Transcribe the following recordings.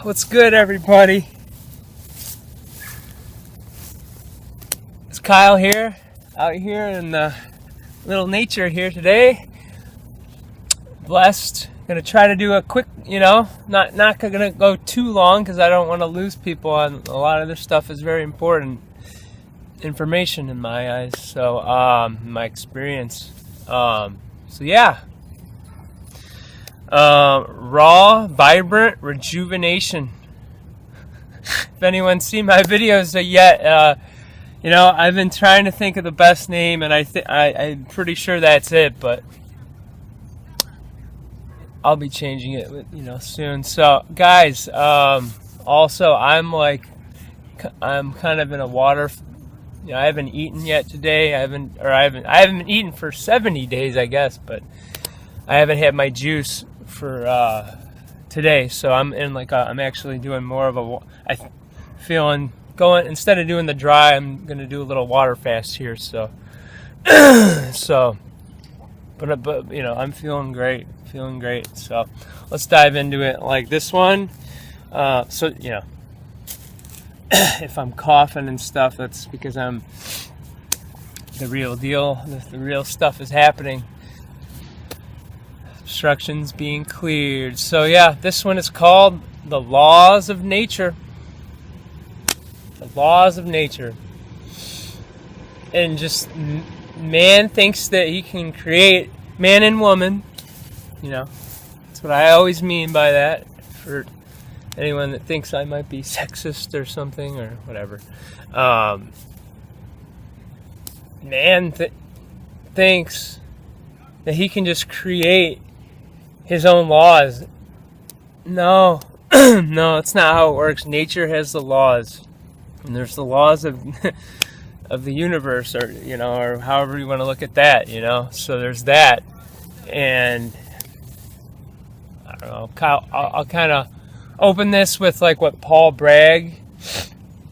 What's good, everybody? It's Kyle here, out here in the little nature here today. Blessed. Gonna try to do a quick, not gonna go too long because I don't want to lose people on a lot of this stuff. Is very important information in my eyes. So, my experience. Raw, vibrant rejuvenation. If anyone's seen my videos yet, I've been trying to think of the best name, and I'm pretty sure that's it, but I'll be changing it, soon. So, guys, also I'm kind of in a water. I haven't eaten yet today. I haven't eaten for 70 days, I guess, but I haven't had my juice for today. So I'm in I'm actually doing more of instead of doing the dry, I'm gonna do a little water fast here. So, but I'm feeling great. So let's dive into it. Like this one. If I'm coughing and stuff, that's because I'm the real deal. The real stuff is happening. Obstructions being cleared. So yeah, this one is called The Laws of Nature. The Laws of Nature. And just man thinks that he can create man and woman. That's what I always mean by that. For anyone that thinks I might be sexist or something or whatever. Man thinks that he can just create his own laws. No, no, it's not how it works. Nature has the laws, and there's the laws of of the universe, or however you want to look at that. So there's that, and I don't know. I'll kind of open this with what Paul Bragg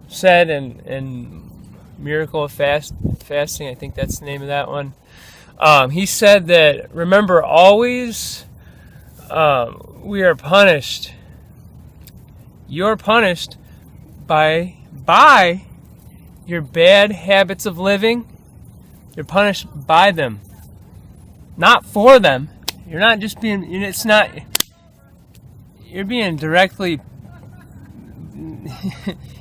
said in Miracle of Fasting. I think that's the name of that one. He said that, remember, always we are punished. You're punished by your bad habits of living. You're punished by them, not for them. You're not just being, you're being directly,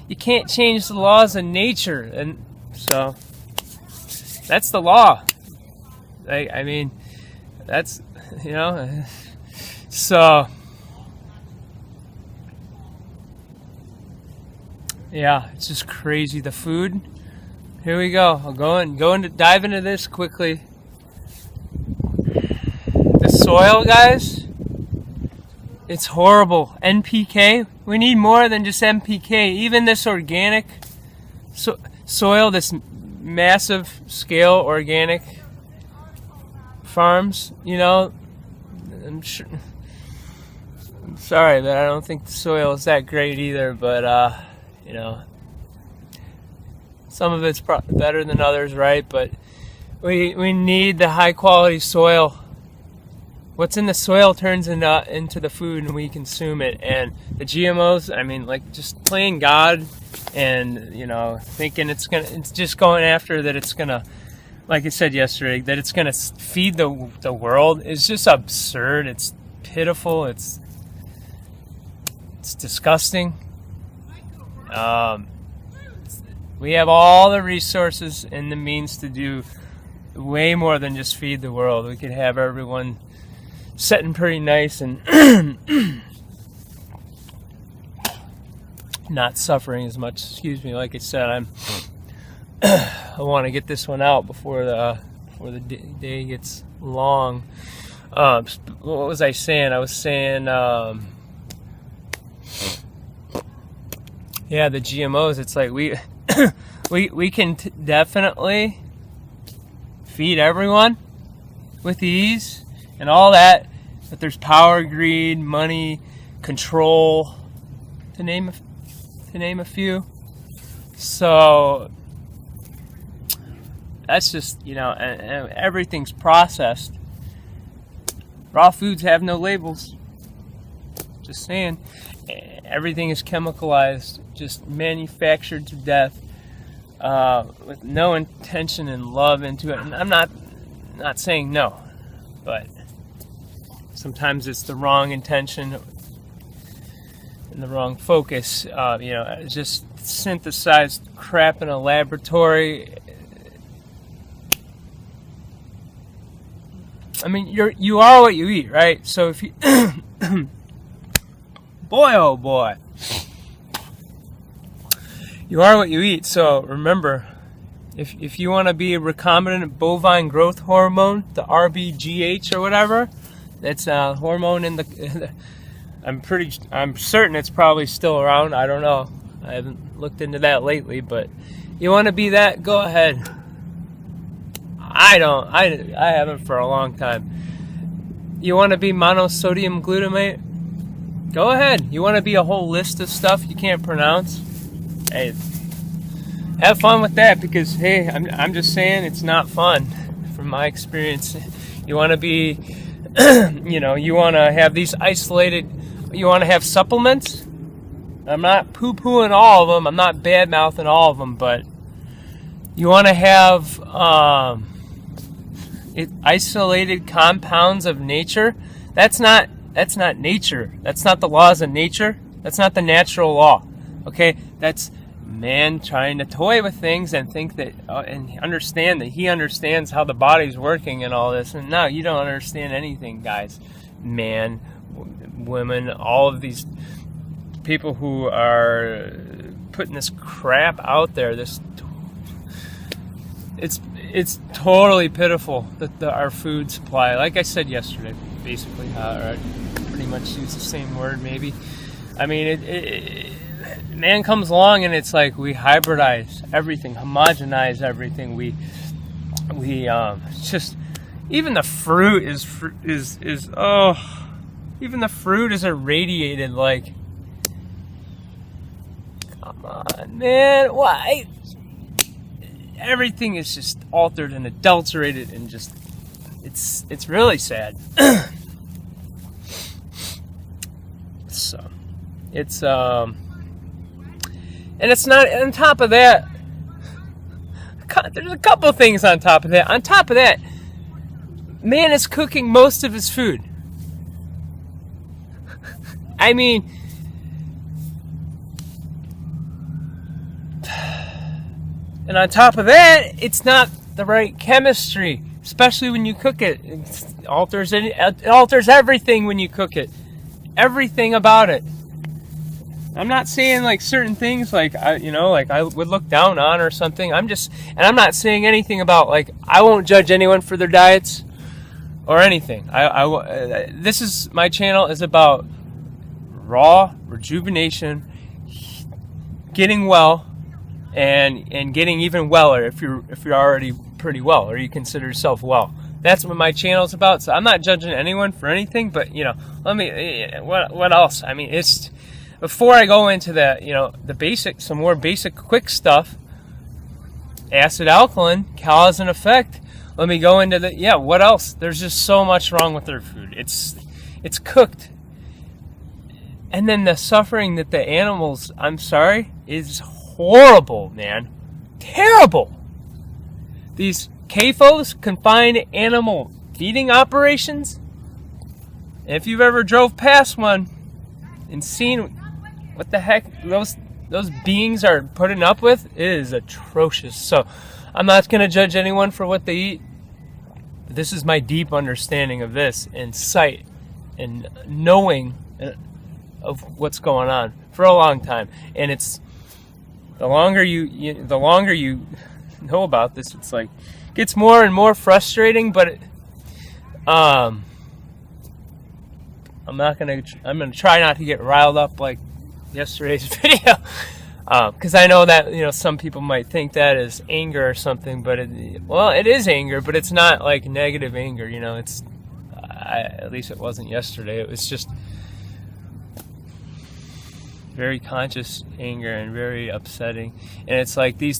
you can't change the laws of nature. And so that's the law. I mean, that's, so yeah, it's just crazy. The food. Here we go. I'll dive into this quickly. The soil, guys, it's horrible. NPK. We need more than just NPK. Even this organic soil, this massive scale organic farms, I'm sorry, but I don't think the soil is that great either, but some of it's better than others, right? But we need the high quality soil. What's in the soil turns into the food, and we consume it. And the GMOs, just playing God and thinking it's just going after that, it's gonna, like I said yesterday, that it's gonna feed the world is just absurd. It's pitiful. It's disgusting. We have all the resources and the means to do way more than just feed the world. We could have everyone sitting pretty nice and not suffering as much. Excuse me. Like I said, I want to get this one out before the day gets long. What was I saying? I was saying, yeah, the GMOs. It's like we can definitely feed everyone with ease and all that, but there's power, greed, money, control, to name a few. So that's just, and everything's processed. Raw foods have no labels. Just saying. Everything is chemicalized, just manufactured to death, with no intention and love into it. And I'm not saying no, but sometimes it's the wrong intention and the wrong focus. Just synthesized crap in a laboratory. I mean, you are what you eat, right? So if you, boy, oh boy, you are what you eat. So remember, if you want to be a recombinant bovine growth hormone, the RBGH or whatever, that's a hormone in the. I'm certain it's probably still around. I don't know. I haven't looked into that lately, but you want to be that? Go ahead. I don't. I haven't for a long time. You want to be monosodium glutamate? Go ahead. You want to be a whole list of stuff you can't pronounce? Hey, have fun with that, because hey, I'm just saying it's not fun from my experience. You want to be, you want to have these isolated. You want to have supplements. I'm not poo-pooing all of them. I'm not bad-mouthing all of them, but you want to have isolated compounds of nature. That's not nature. That's not the laws of nature. That's not the natural law. Okay, that's man trying to toy with things and think that and understand that he understands how the body's working and all this. And no, you don't understand anything, guys. Man, women, all of these people who are putting this crap out there. It's totally pitiful that our food supply, like I said yesterday, basically, or I pretty much use the same word maybe. I mean, man comes along and it's like we hybridize everything, homogenize everything. We just, even the fruit is even the fruit is irradiated. Like, come on, man, why? Everything is just altered and adulterated, and just it's really sad. So it's and it's not. On top of that, there's a couple of things on top of that. On top of that, man is cooking most of his food. I mean, and on top of that, it's not the right chemistry, especially when you cook it. It alters everything when you cook it. Everything about it. I'm not saying like certain things like I would look down on or something. I'm not saying anything about, like, I won't judge anyone for their diets or anything. This is, my channel is about raw rejuvenation, getting well, and getting even weller if you're already pretty well, or you consider yourself well. That's what my channel is about. So I'm not judging anyone for anything, but what else? I mean, it's, before I go into some more basic quick stuff, acid alkaline, cause and effect, let me go into what else? There's just so much wrong with their food. It's cooked. And then the suffering that the animals, I'm sorry, is horrible, man. Terrible. These CAFOs, confined animal feeding operations, if you've ever drove past one and seen what the heck those beings are putting up with, it is atrocious. So I'm not going to judge anyone for what they eat. This is my deep understanding of this, and sight and knowing of what's going on for a long time. And it's the longer you know about this, it's like gets more and more frustrating. But I'm gonna try not to get riled up like yesterday's video, because I know that some people might think that is anger or something, but it is anger, but it's not like negative anger. It's at least it wasn't yesterday. It was just very conscious anger and very upsetting. And it's like these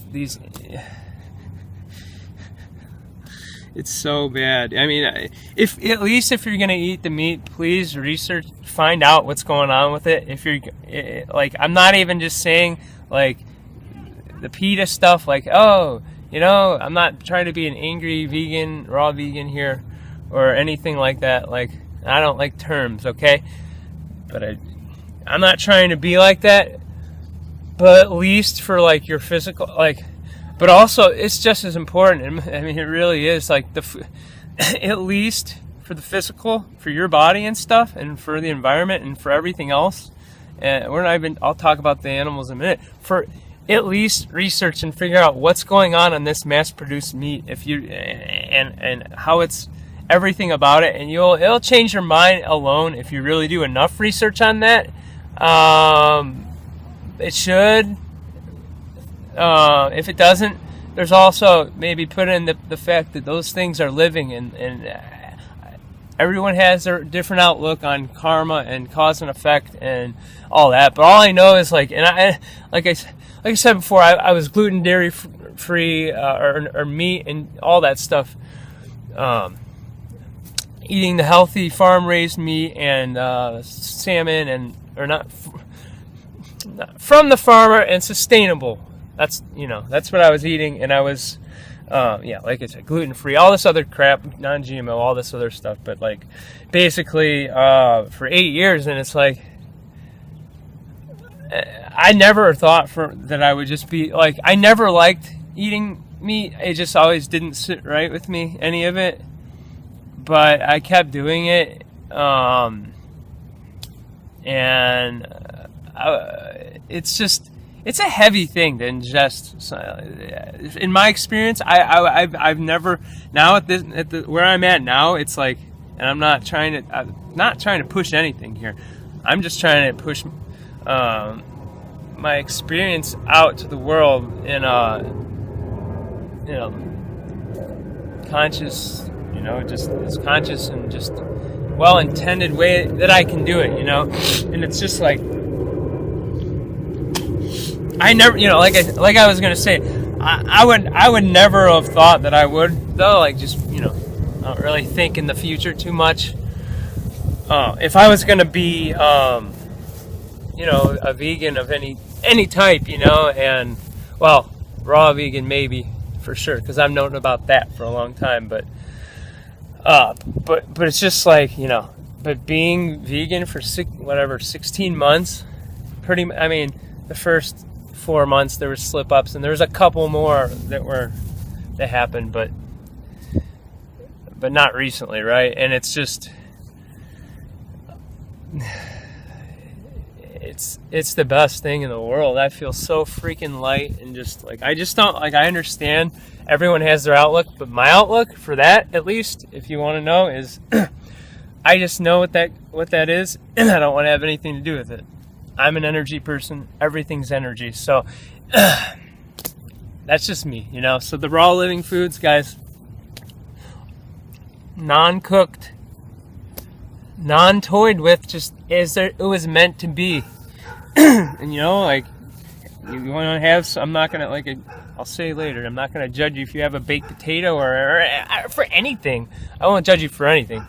It's so bad. I mean, if at least if you're gonna eat the meat, please research, find out what's going on with it. If you're like, I'm not even just saying like the PETA stuff. Like, oh, you know, I'm not trying to be an angry vegan, raw vegan here, or anything like that. Like, I don't like terms, okay? But I'm not trying to be like that. But at least for like your physical, like. But also, it's just as important. I mean, it really is. Like at least for the physical, for your body and stuff, and for the environment, and for everything else. And we're not even. I'll talk about the animals in a minute. For at least research and figure out what's going on this mass-produced meat. If you and how it's everything about it, and it'll change your mind alone if you really do enough research on that. It should. If it doesn't, there's also maybe put in the fact that those things are living, and everyone has their different outlook on karma and cause and effect and all that. But all I know is like I said before, I was gluten, dairy free, or meat and all that stuff. Eating the healthy farm raised meat and salmon not from the farmer and sustainable. That's what I was eating, and I was, like I said, gluten-free, all this other crap, non-GMO, all this other stuff, but, like, basically, for 8 years, and it's like, I never thought that I would just be, like, I never liked eating meat. It just always didn't sit right with me, any of it, but I kept doing it, it's a heavy thing to ingest. In my experience, I've never, now where I'm at now, it's like, and I'm not trying to push anything here. I'm just trying to push my experience out to the world in a conscious, just as conscious and just well-intended way that I can do it, and it's just like, I never, like I was gonna say, I would never have thought that I would, though. Like, just I don't really think in the future too much. If I was gonna be, a vegan of any type, and raw vegan maybe for sure, because I've known about that for a long time. But it's just like but being vegan for 16 months, I mean, the first 4 months there were slip-ups, and there was a couple more that happened, but not recently, right? And it's just it's the best thing in the world. I feel so freaking light, and just like, I just don't, like, I understand everyone has their outlook, but my outlook for that, at least, if you want to know, is I just know what that is, and I don't want to have anything to do with it. I'm an energy person. Everything's energy. So that's just me, So the raw living foods, guys, non-cooked, non-toyed with, just as it was meant to be. And like, you want to have, I'm not going to, I'll say later, I'm not going to judge you if you have a baked potato or for anything. I won't judge you for anything.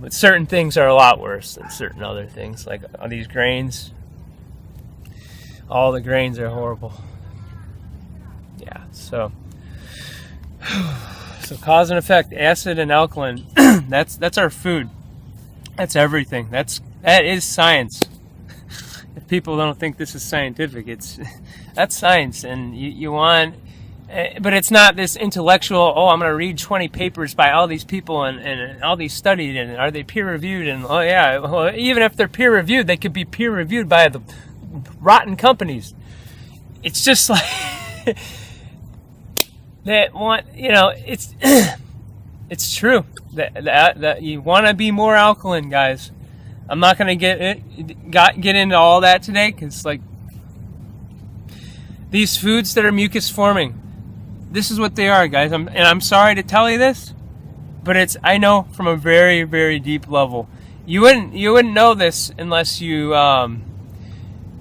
But certain things are a lot worse than certain other things. Like these grains, all the grains are horrible. Yeah, so cause and effect, acid and alkaline. That's our food. That's everything. That is science. If people don't think this is scientific, that's science, and you want. But it's not this intellectual, I'm going to read 20 papers by all these people and all these studied, and are they peer-reviewed? And, even if they're peer-reviewed, they could be peer-reviewed by the rotten companies. It's just like, that want, it's true that you want to be more alkaline, guys. I'm not going to get into all that today, because, like, these foods that are mucus forming, this is what they are, guys. I'm sorry to tell you this, but I know from a very, very deep level. You wouldn't know this unless you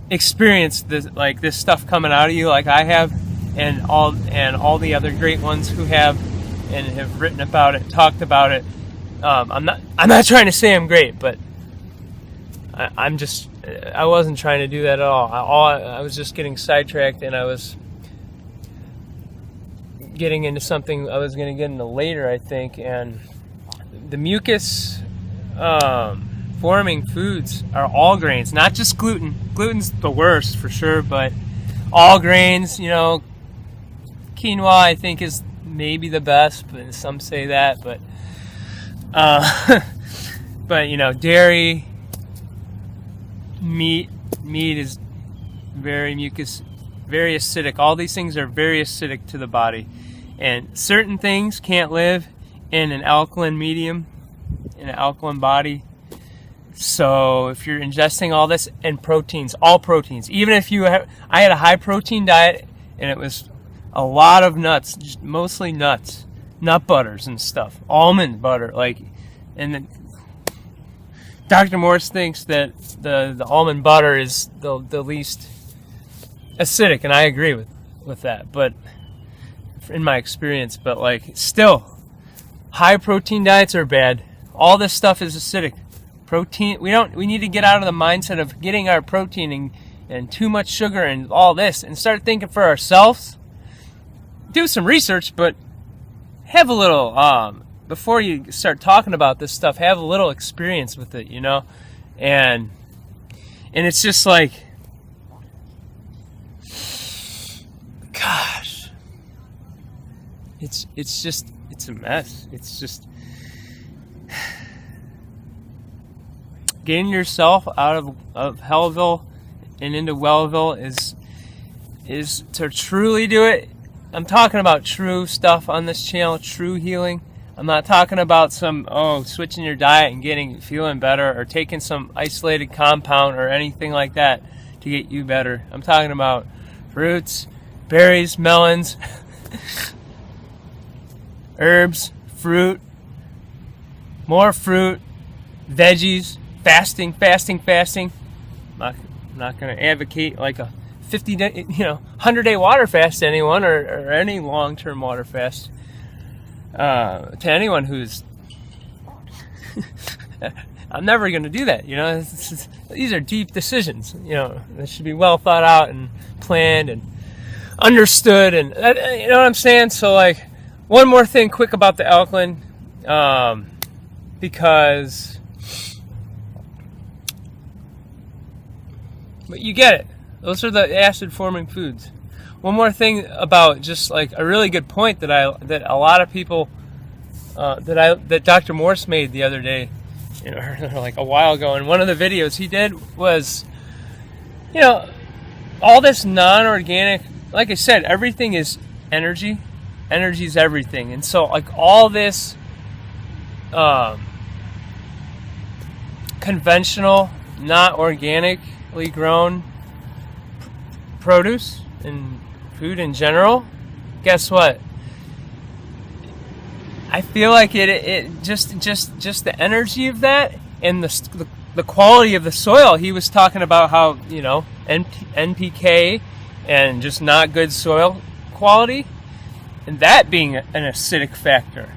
experienced this stuff coming out of you, like I have, and all the other great ones who have. and have written about it, talked about it. I'm not trying to say I'm great, but I wasn't trying to do that at all. I was just getting sidetracked, and I was getting into something I was going to get into later, I think. And the mucus forming foods are all grains, not just gluten. Gluten's the worst for sure, but all grains, quinoa I think is maybe the best, but some say that, but but dairy, meat is very very acidic. All these things are very acidic to the body, and certain things can't live in an alkaline medium, in an alkaline body. So if you're ingesting all this, and proteins, all proteins, even if I had a high protein diet, and it was a lot of nuts, just mostly nuts, nut butters and stuff, almond butter, and then Dr. Morse thinks that the almond butter is the least acidic, and I agree with that, but in my experience, but still, high protein diets are bad. All this stuff is acidic. Protein, we need to get out of the mindset of getting our protein and too much sugar and all this, and start thinking for ourselves. Do some research, but have a little, before you start talking about this stuff, have a little experience with it, and it's just gosh, it's a mess. It's just getting yourself out of Hellville and into Wellville is to truly do it. I'm talking about true stuff on this channel, true healing. I'm not talking about some switching your diet and feeling better, or taking some isolated compound or anything like that to get you better. I'm talking about fruits, berries, melons, herbs, fruit, more fruit, veggies. Fasting. I'm not going to advocate a 50-day, 100-day water fast to anyone, or any long-term water fast to anyone who's. I'm never going to do that. These are deep decisions. They should be well thought out and planned and understood, and you know what I'm saying. So one more thing, quick about the alkaline, because. But you get it. Those are the acid-forming foods. One more thing about just a really good point that a lot of people that Dr. Morse made the other day, a while ago, and one of the videos he did was, all this non-organic. Like I said, everything is energy. Energy is everything, and so all this conventional, not organic, grown produce and food in general, guess what? I feel like it just the energy of that, and the quality of the soil. He was talking about how NPK and just not good soil quality, and that being an acidic factor.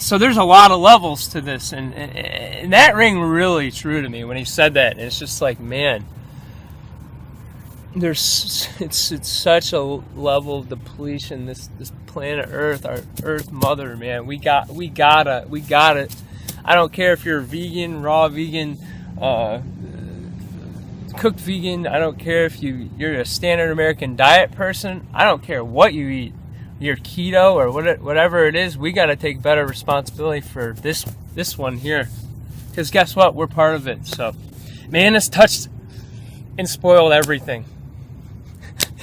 So there's a lot of levels to this, and that rang really true to me when he said that. And it's just man, it's such a level of depletion. This planet Earth, our Earth Mother, man. We gotta. I don't care if you're vegan, raw vegan, cooked vegan. I don't care if you're a standard American diet person. I don't care what you eat. Your keto or whatever it is, we got to take better responsibility for this one here, because guess what? We're part of it. So man has touched and spoiled everything.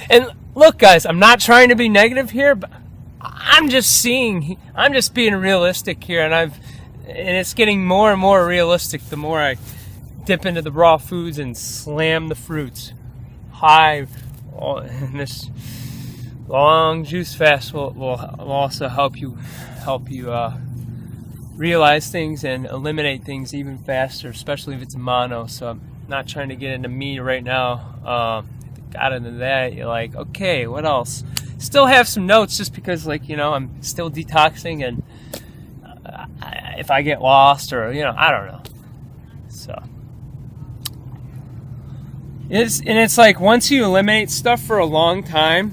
And look, guys, I'm not trying to be negative here, but I'm just being realistic here, and it's getting more and more realistic the more I dip into the raw foods and slam the fruits high. And this long juice fast will also help you realize things and eliminate things even faster, especially if it's mono. So I'm not trying to get into me right now. Got into that. You're okay, what else? still have some notes just because, like, you know, I'm still detoxing, and if I get lost, or, you know, I don't know. So it's like, once you eliminate stuff for a long enough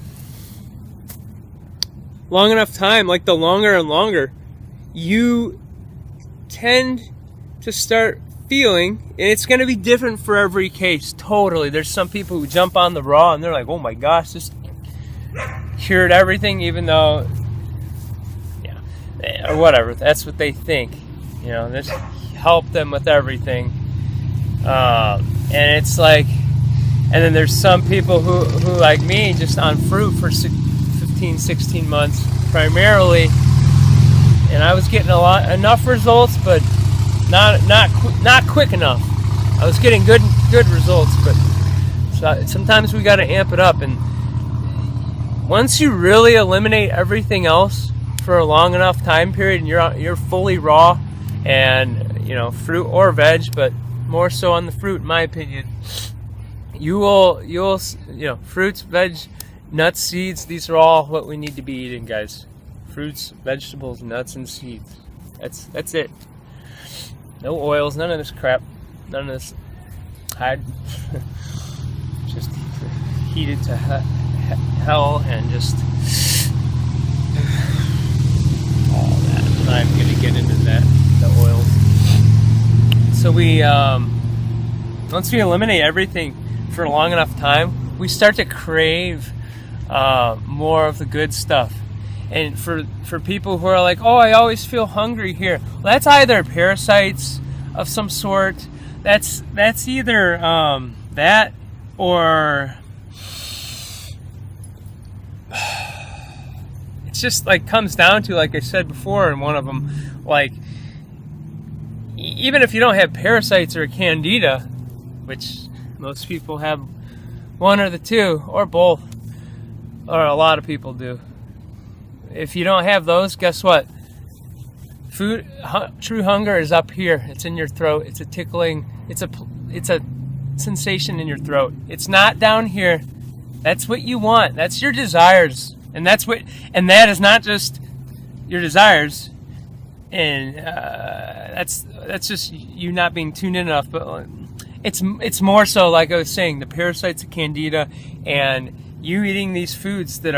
time, like the longer and longer, you tend to start feeling, and it's going to be different for every case, totally. There's some people who jump on the raw and they're like, oh my gosh, this cured everything, even though, yeah, or whatever, that's what they think, you know, this helped them with everything. And it's like, and then there's some people who like me, just on fruit for 15, 16 months primarily, and I was getting enough results, but not quick enough. I was getting good results, but sometimes we got to amp it up. And once you really eliminate everything else for a long enough time period, and you're fully raw, and, you know, fruit or veg, but more so on the fruit, in my opinion, you'll you know, fruits, veg, nuts, seeds, these are all what we need to be eating, guys. Fruits, vegetables, nuts, and seeds. That's it. No oils, none of this crap, none of this just heated to hell, and just all that. I'm not even going to get into that, the oils. So once we eliminate everything for a long enough time, we start to crave more of the good stuff. And for people who are like, oh, I always feel hungry here, well, that's either parasites of some sort. That's either that, or it's just like comes down to, like I said before in one of them, like, even if you don't have parasites or candida, which most people have one or the two, or both, or a lot of people do. If you don't have those, guess what? True hunger is up here. It's in your throat. It's a tickling. It's a sensation in your throat. It's not down here. That's what you want. That's your desires, and that is not just your desires. And that's just you not being tuned in enough. But it's more so, like I was saying, the parasites of candida, and you eating these foods that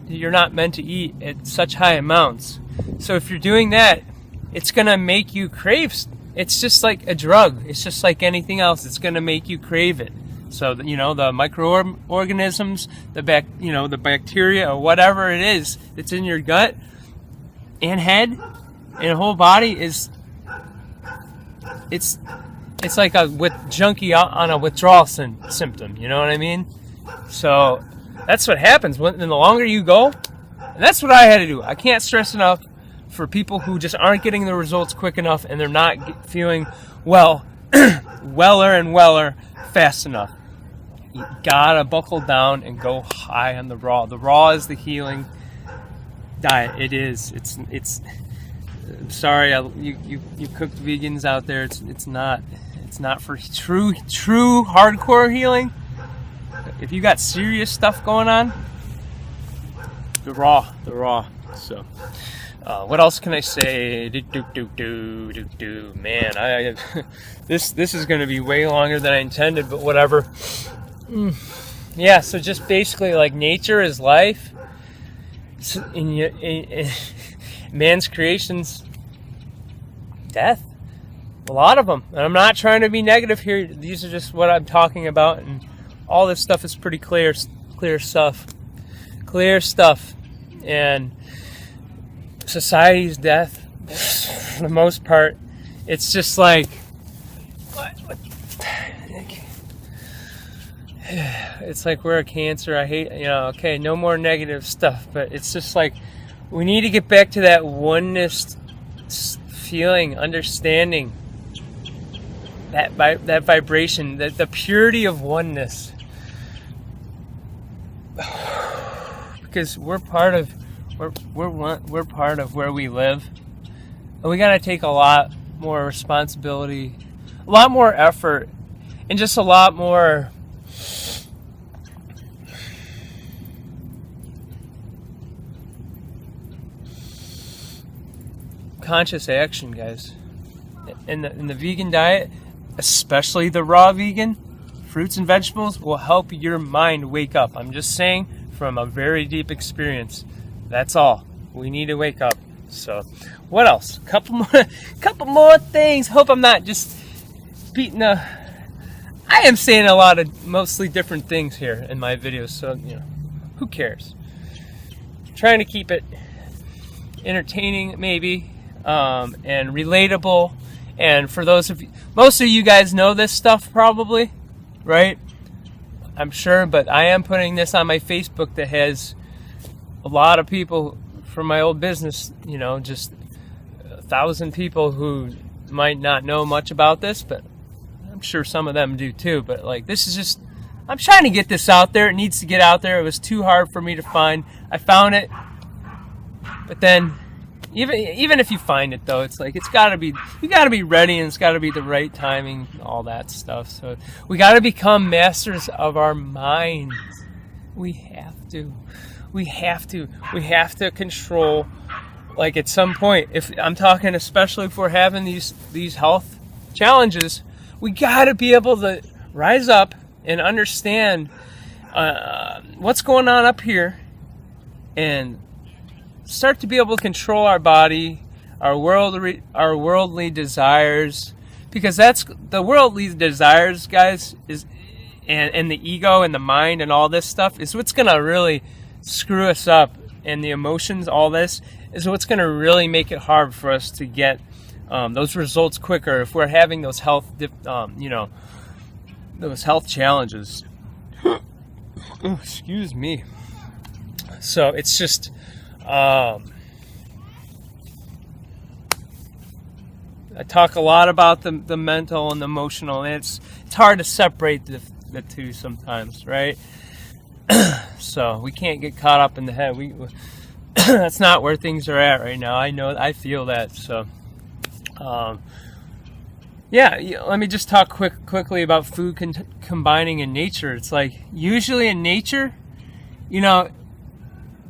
you're not meant to eat at such high amounts. So if you're doing that, it's gonna make you crave. It's just like a drug. It's just like anything else. It's gonna make you crave it. So, you know, the microorganisms, the bacteria, or whatever it is that's in your gut and head and whole body it's like junkie on a withdrawal symptom. You know what I mean? So that's what happens and the longer you go. And that's what I had to do. I can't stress enough for people who just aren't getting the results quick enough, and they're not feeling weller and weller fast enough. You gotta buckle down and go high on the raw. The raw is the healing diet. It is. It's. I'm sorry, you cooked vegans out there. It's not for true hardcore healing. If you got serious stuff going on, the raw. So, what else can I say? Man, this is going to be way longer than I intended, but whatever. Yeah. So just basically, like, nature is life. In man's creations, death. A lot of them. And I'm not trying to be negative here. These are just what I'm talking about, and all this stuff is pretty clear stuff. And society's death, for the most part, it's just like, it's like we're a cancer. I hate, okay, no more negative stuff, but it's just like we need to get back to that oneness feeling, understanding, that vibration, the purity of oneness. Because we're part of where we live, and we got to take a lot more responsibility, a lot more effort, and just a lot more subconscious action, guys. In the vegan diet, especially the raw vegan, fruits and vegetables will help your mind wake up. I'm just saying from a very deep experience. That's all. We need to wake up. So, what else? Couple more things. Hope I'm not just beating a... I am saying a lot of mostly different things here in my videos, so, who cares? Trying to keep it entertaining, maybe, and relatable. And for those of you, most of you guys know this stuff probably, right? I'm sure, but I am putting this on my Facebook that has a lot of people from my old business, just 1,000 people who might not know much about this, but I'm sure some of them do too. But like, this is just, I'm trying to get this out there. It needs to get out there. It was too hard for me to find. I found it, but then even if you find it though, it's like, you gotta be ready, and it's gotta be the right timing, all that stuff. So we gotta become masters of our minds. We have to control, like at some point, if I'm talking, especially if we're having these health challenges, we gotta be able to rise up and understand what's going on up here, and start to be able to control our body, our worldly desires, because that's the worldly desires, guys, and the ego and the mind and all this stuff is what's gonna really screw us up, and the emotions, all this is what's gonna really make it hard for us to get those results quicker if we're having those health challenges. Oh, excuse me. So it's just I talk a lot about the mental and the emotional, and it's hard to separate the two sometimes, right? So we can't get caught up in the head. That's not where things are at right now. I feel that. So let me just talk quickly about food combining in nature. It's like, usually in nature,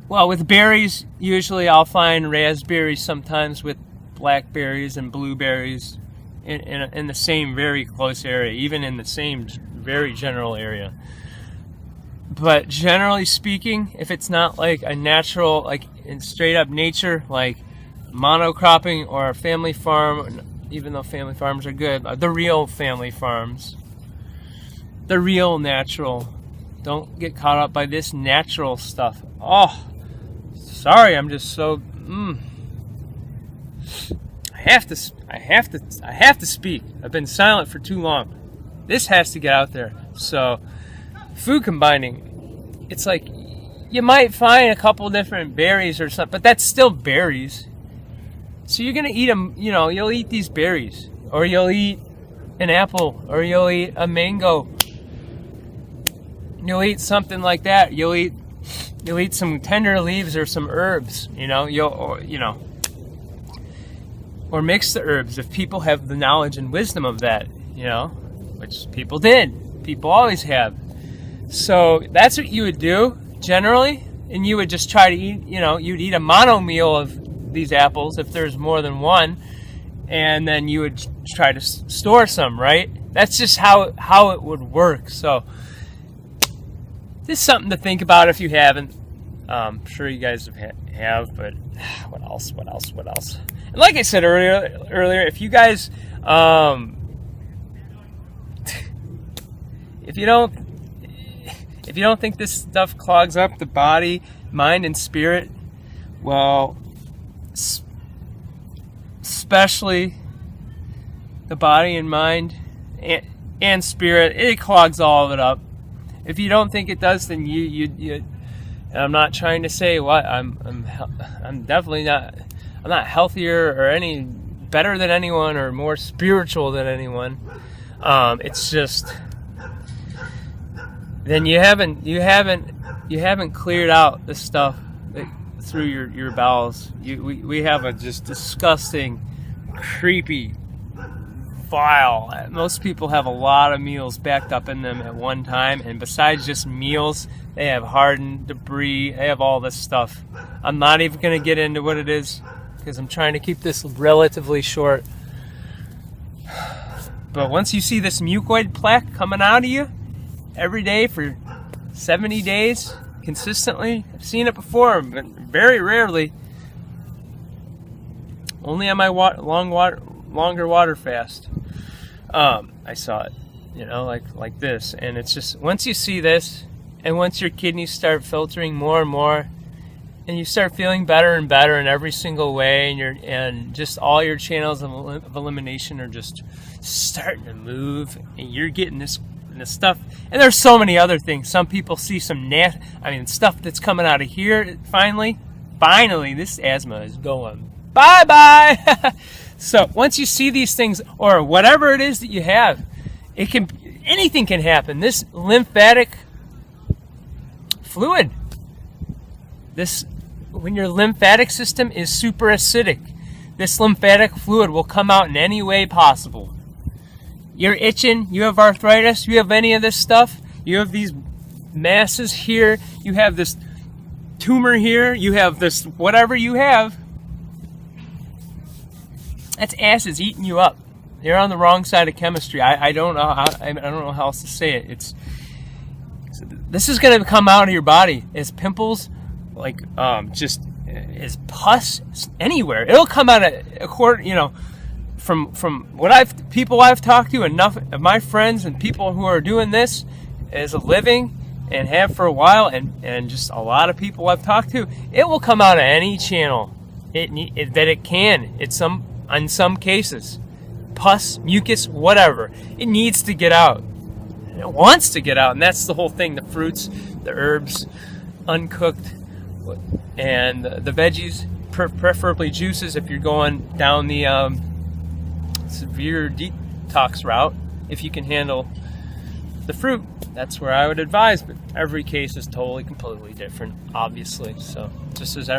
with berries, usually I'll find raspberries sometimes with blackberries and blueberries in the same very close area, even in the same very general area. But generally speaking, if it's not like a natural, like in straight up nature, like monocropping or a family farm, even though family farms are good, the real family farms, the real natural, don't get caught up by this natural stuff. Oh, sorry, I'm just so I have to speak. I've been silent for too long. This has to get out there. So, food combining, it's like you might find a couple different berries or something, but that's still berries. So you're gonna eat them. You'll eat these berries, or you'll eat an apple, or you'll eat a mango. You'll eat something like that. You'll eat some tender leaves or some herbs. Or mix the herbs if people have the knowledge and wisdom of that. Which people did. People always have. So that's what you would do generally, and you would just try to eat. You'd eat a mono meal of these apples if there's more than one, and then you would try to store some, right? That's just how it would work. So this is something to think about if you haven't. I'm sure you guys have, but what else? And like I said earlier, if you guys, if you don't think this stuff clogs up the body, mind, and spirit, well, especially the body and mind and spirit, it clogs all of it up. If you don't think it does, then you and I'm not trying to say what I'm definitely not. I'm not healthier or any better than anyone or more spiritual than anyone. It's just then you haven't cleared out the stuff through your bowels. We have a just disgusting, creepy file. Most people have a lot of meals backed up in them at one time, and besides just meals, they have hardened debris. They have all this stuff. I'm not even going to get into what it is, because I'm trying to keep this relatively short. But once you see this mucoid plaque coming out of you every day for 70 days consistently, I've seen it before, but very rarely. Only on my longer water fast, I saw it, like this. And it's just, once you see this, and once your kidneys start filtering more and more, and you start feeling better and better in every single way, and just all your channels of elimination are just starting to move, and you're getting this stuff. And there's so many other things. Some people see some stuff that's coming out of here. Finally, this asthma is going bye-bye. So once you see these things, or whatever it is that you have, anything can happen. This lymphatic fluid, when your lymphatic system is super acidic, this lymphatic fluid will come out in any way possible. You're itching, you have arthritis, you have any of this stuff, you have these masses here, you have this tumor here, you have this whatever you have. That's acids eating you up. You're on the wrong side of chemistry. I don't know how else to say it. This is going to come out of your body as pimples, like just as pus anywhere. It'll come out from what people I've talked to, enough of my friends and people who are doing this as a living and have for a while, and just a lot of people I've talked to. It will come out of any channel that it can. In some cases, pus, mucus, whatever, it needs to get out. It wants to get out, and that's the whole thing. The fruits, the herbs, uncooked, and the veggies, preferably juices if you're going down the severe detox route. If you can handle the fruit, that's where I would advise, but every case is totally, completely different, obviously. So just as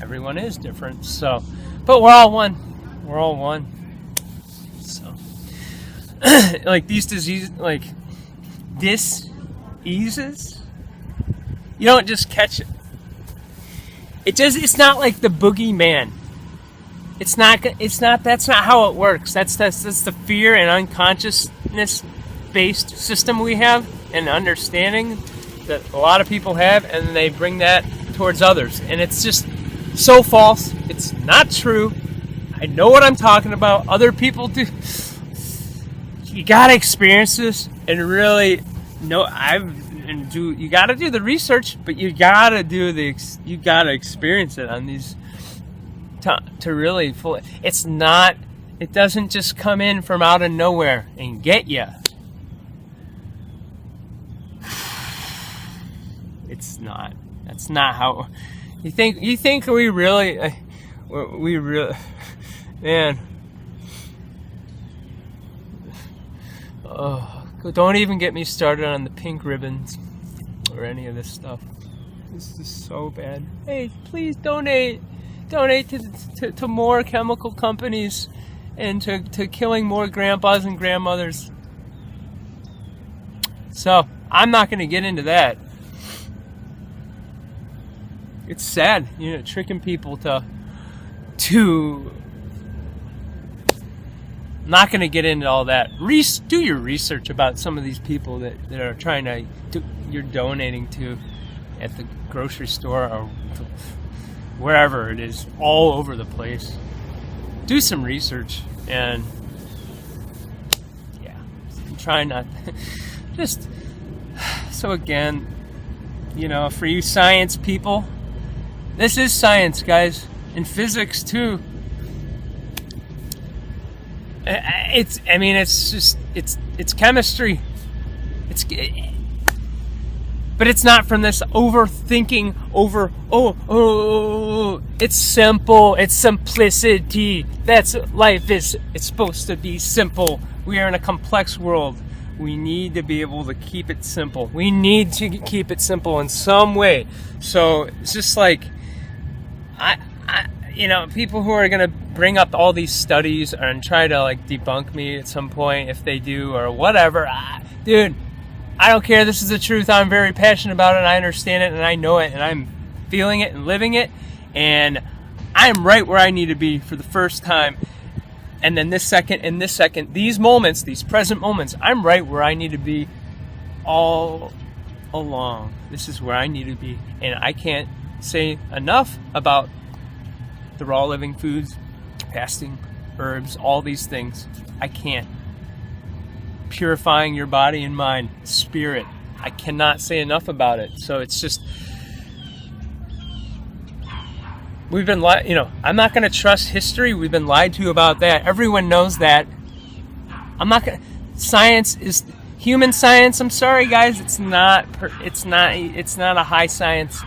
everyone is different, so, but we're all one. We're all one. So, like these diseases, like diseases, you don't just catch it. It's not like the boogeyman. It's not. That's not how it works. That's the fear and unconsciousness based system we have, and understanding that a lot of people have, and they bring that towards others, and it's just so false. It's not true. I know what I'm talking about. Other people do. You gotta experience this and really know. You gotta do the research, but you gotta experience it on these to really fully. It's not. It doesn't just come in from out of nowhere and get you. It's not. That's not how. You think we really. Man, don't even get me started on the pink ribbons or any of this stuff. This is so bad. Hey, please donate to more chemical companies and to killing more grandpas and grandmothers. So I'm not going to get into that. It's sad, tricking people to. I'm not going to get into all that. Do your research about some of these people that are trying you're donating to at the grocery store or wherever it is, all over the place. Do some research, and try not just. So again, for you science people, this is science, guys, and physics too. It's chemistry. But it's not from this overthinking it's simple. It's simplicity. That's life is. It's supposed to be simple. We are in a complex world. We need to be able to keep it simple. We need to keep it simple in some way. So it's just like people who are going to bring up all these studies and try to debunk me at some point, if they do or whatever, dude, I don't care. This is the truth. I'm very passionate about it, and I understand it, and I know it, and I'm feeling it and living it, and I am right where I need to be for the first time. And then this second, these moments, these present moments, I'm right where I need to be all along. This is where I need to be. And I can't say enough about the raw living foods, fasting, herbs, all these things. I can't. Purifying your body and mind, spirit. I cannot say enough about it. So it's just, we've been I'm not going to trust history. We've been lied to about that. Everyone knows that. I'm not going to, science is human science. I'm sorry guys, it's not a high science.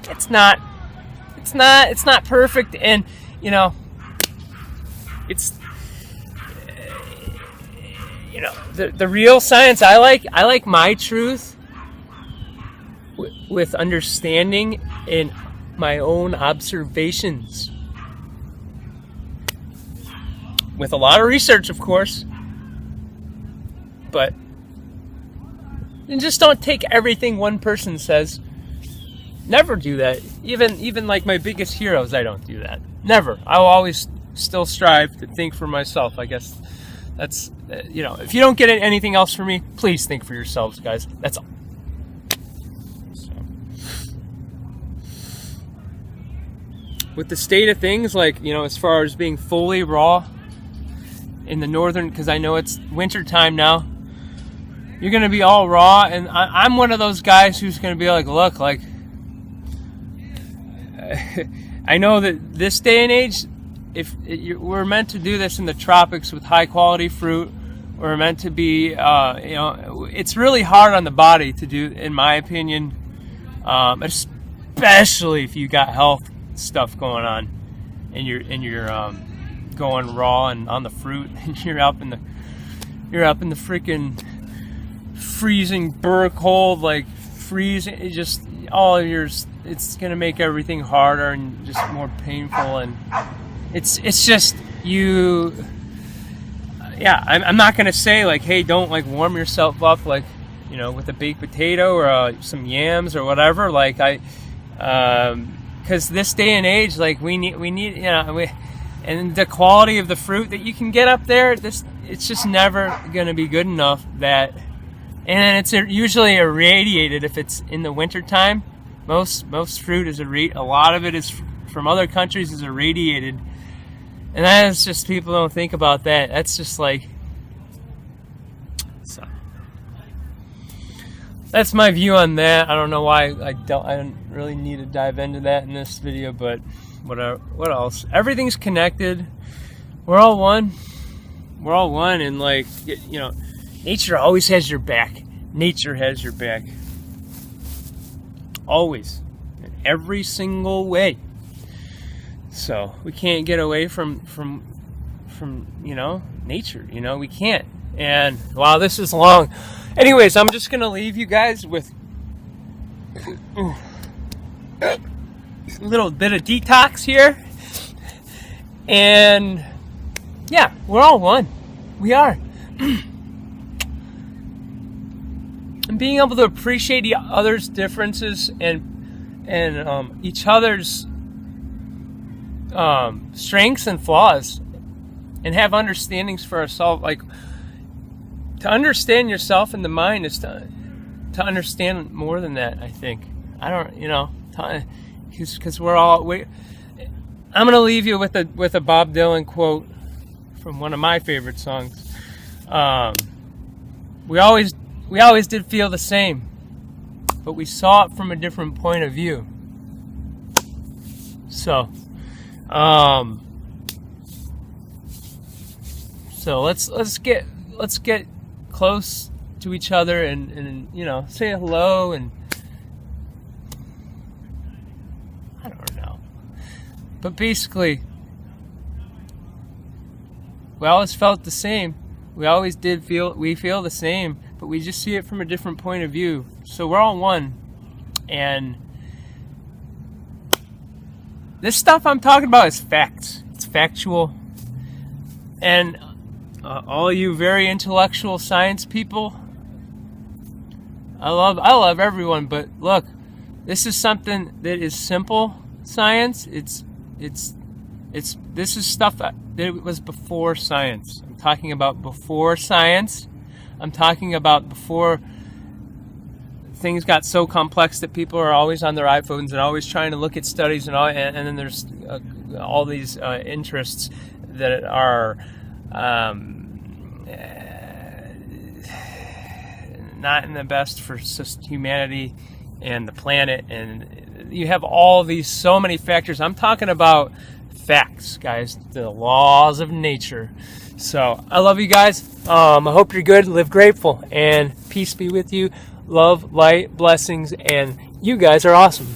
It's not perfect, and it's the real science. I like my truth with understanding and my own observations, with a lot of research, of course, but just don't take everything one person says. Never do that. Even like my biggest heroes, I don't do that. Never. I'll always still strive to think for myself. I guess that's, if you don't get anything else from me, please think for yourselves, guys. That's all. So, with the state of things, as far as being fully raw in the northern, because I know it's winter time now, you're going to be all raw, and I'm one of those guys who's going to be like, look, I know that this day and age, we're meant to do this in the tropics with high quality fruit. We're meant to be, it's really hard on the body to do, in my opinion, especially if you got health stuff going on, and you're going raw and on the fruit, and you're up in the freaking freezing burr cold, freezing. It just all of yours. It's gonna make everything harder and just more painful, and it's just you. Yeah, I'm not gonna say hey, don't warm yourself up with a baked potato or some yams or whatever. Because this day and age, we need and the quality of the fruit that you can get up there, it's just never gonna be good enough. And it's usually irradiated if it's in the winter time. Most fruit is a lot of it is from other countries is irradiated, and that is just, people don't think about that. That's just so. That's my view on that. I don't know why I don't really need to dive into that in this video, but whatever. What else? Everything's connected. We're all one. We're all one, and nature always has your back. Nature has your back. Always. In every single way. So we can't get away from nature. We can't. And wow, this is long. Anyways, I'm just gonna leave you guys with a little bit of detox here. And yeah, we're all one. We are. And being able to appreciate each other's differences and each other's strengths and flaws, and have understandings for ourselves. To understand yourself and the mind is to understand more than that. I think because we're all. I'm gonna leave you with a Bob Dylan quote from one of my favorite songs. We always did feel the same, but we saw it from a different point of view. So, let's get close to each other and say hello, and I don't know. But basically, we always felt the same. We always feel the same, but we just see it from a different point of view. So we're all one. And this stuff I'm talking about is facts. It's factual. And all you very intellectual science people, I love everyone, but look, this is something that is simple science. It's This is stuff that it was before science. I'm talking about before science. I'm talking about before things got so complex that people are always on their iPhones and always trying to look at studies and then there's all these interests that are not in the best for humanity and the planet, and you have all these so many factors. I'm talking about facts, guys, the laws of nature. So I love you guys. I hope you're good, live grateful, and peace be with you. Love, light, blessings, and you guys are awesome.